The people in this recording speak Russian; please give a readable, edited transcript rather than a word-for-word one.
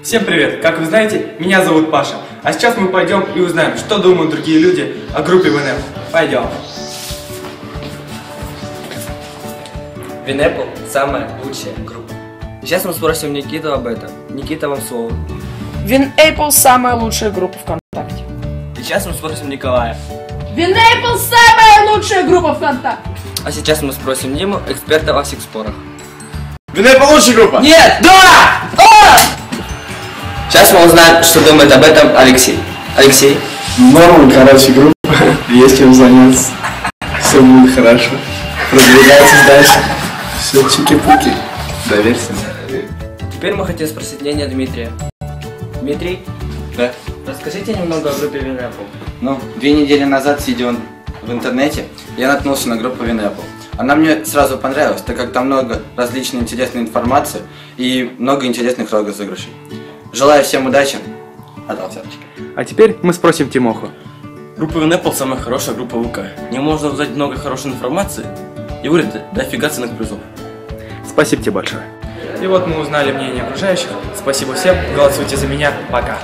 Всем привет! Как вы знаете, меня зовут Паша. А сейчас мы пойдем и узнаем, что думают другие люди о группе ВНЭП. Пойдем. ВНЭП самая лучшая группа. Сейчас мы спросим Никиту об этом. Никита, вам слово. ВНЭП самая лучшая группа ВКонтакте. Сейчас мы спросим Николая. ВНЭП самая лучшая группа ВКонтакте. А сейчас мы спросим Диму, эксперта во всех спорах. ВНЭП лучшая группа! Нет! Да! Сейчас мы узнаем, что думает об этом Алексей. Алексей? Норма, короче, группа. Есть чем заняться. Все будет хорошо. Продвигайтесь дальше. Все чики-пуки. Доверься. Теперь мы хотим спросить мнение Дмитрия. Дмитрий? Да. Расскажите немного о группе ВНЭП. Ну, 2 недели назад, сидя в интернете, я наткнулся на группу ВНЭП. Она мне сразу понравилась, так как там много различной интересной информации и много интересных розыгрышей. Желаю всем удачи. Отдал сердечко. А теперь мы спросим Тимоху. Группа ВНЭП самая хорошая группа ВК. Не можно узнать много хорошей информации и выиграть дофига ценных призов. Спасибо тебе большое. И вот мы узнали мнение окружающих. Спасибо всем. Голосуйте за меня. Пока.